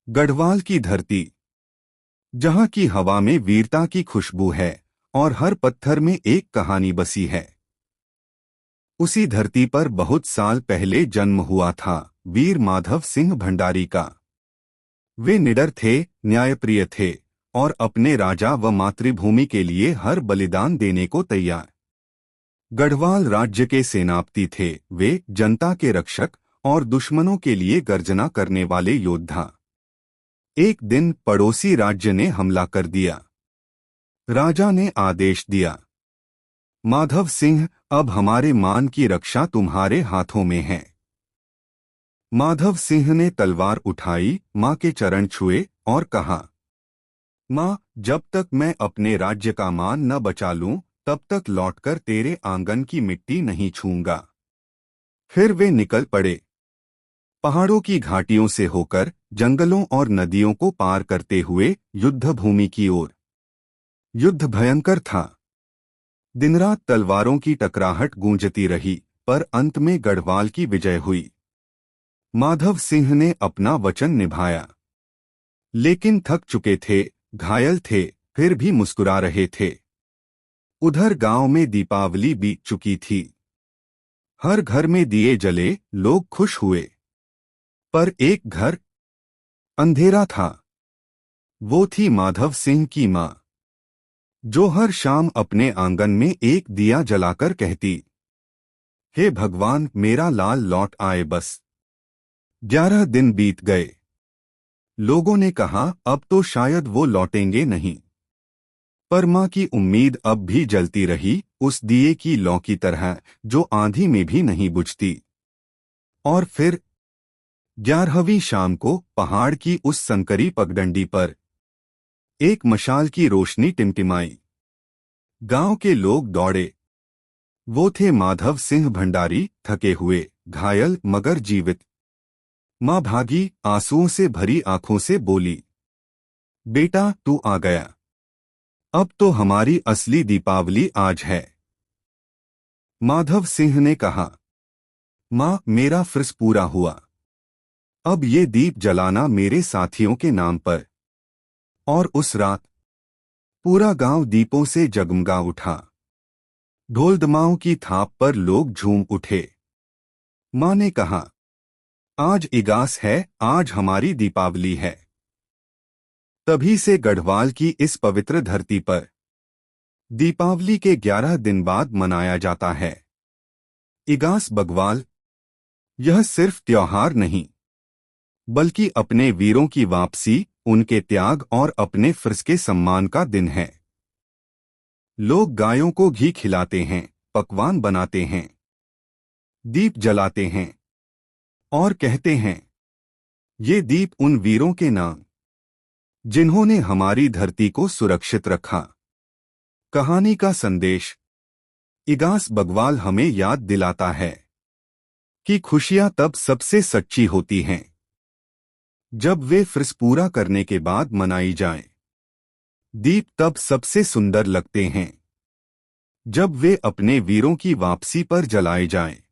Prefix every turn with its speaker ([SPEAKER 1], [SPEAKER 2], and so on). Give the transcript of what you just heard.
[SPEAKER 1] गढ़वाल की धरती, जहां की हवा में वीरता की खुशबू है और हर पत्थर में एक कहानी बसी है। उसी धरती पर बहुत साल पहले जन्म हुआ था वीर माधव सिंह भंडारी का। वे निडर थे, न्यायप्रिय थे और अपने राजा व मातृभूमि के लिए हर बलिदान देने को तैयार। गढ़वाल राज्य के सेनापति थे वे, जनता के रक्षक और दुश्मनों के लिए गर्जना करने वाले योद्धा। एक दिन पड़ोसी राज्य ने हमला कर दिया। राजा ने आदेश दिया, माधव सिंह, अब हमारे मान की रक्षा तुम्हारे हाथों में है। माधव सिंह ने तलवार उठाई, मां के चरण छुए और कहा, मां, जब तक मैं अपने राज्य का मान न बचा लूं, तब तक लौटकर तेरे आंगन की मिट्टी नहीं छूंगा। फिर वे निकल पड़े। पहाड़ों की घाटियों से होकर जंगलों और नदियों को पार करते हुए युद्ध भूमि की ओर। युद्ध भयंकर था। दिन रात तलवारों की टकराहट गूंजती रही, पर अंत में गढ़वाल की विजय हुई। माधव सिंह ने अपना वचन निभाया। लेकिन थक चुके थे, घायल थे, फिर भी मुस्कुरा रहे थे। उधर गांव में दीपावली बीत चुकी थी। हर घर में दिए जले, लोग खुश हुए। पर एक घर अंधेरा था। वो थी माधव सिंह की मां, जो हर शाम अपने आंगन में एक दिया जलाकर कहती, हे भगवान, मेरा लाल लौट आए बस। 11 दिन बीत गए। लोगों ने कहा, अब तो शायद वो लौटेंगे नहीं। पर मां की उम्मीद अब भी जलती रही, उस दिए की लौ की तरह जो आंधी में भी नहीं बुझती। और फिर 11वीं शाम को पहाड़ की उस संकरी पगडंडी पर एक मशाल की रोशनी टिमटिमाई। गांव के लोग दौड़े। वो थे माधव सिंह भंडारी, थके हुए, घायल मगर जीवित। मां भागी, आंसुओं से भरी आंखों से बोली, बेटा, तू आ गया। अब तो हमारी असली दीपावली आज है। माधव सिंह ने कहा, मां, मेरा फ्रिज पूरा हुआ। अब ये दीप जलाना मेरे साथियों के नाम पर। और उस रात पूरा गांव दीपों से जगमगा उठा। ढोल-दमाऊं की थाप पर लोग झूम उठे। मां ने कहा, आज इगास है, आज हमारी दीपावली है। तभी से गढ़वाल की इस पवित्र धरती पर दीपावली के 11 दिन बाद मनाया जाता है इगास बग्वाल। यह सिर्फ त्योहार नहीं, बल्कि अपने वीरों की वापसी, उनके त्याग और अपने फर्ज के सम्मान का दिन है। लोग गायों को घी खिलाते हैं, पकवान बनाते हैं, दीप जलाते हैं और कहते हैं, ये दीप उन वीरों के नाम, जिन्होंने हमारी धरती को सुरक्षित रखा। कहानी का संदेश इगास बग्वाल हमें याद दिलाता है कि खुशियां तब सबसे सच्ची होती हैं जब वे फ्रिज पूरा करने के बाद मनाई जाएं। दीप तब सबसे सुंदर लगते हैं जब वे अपने वीरों की वापसी पर जलाए जाएं।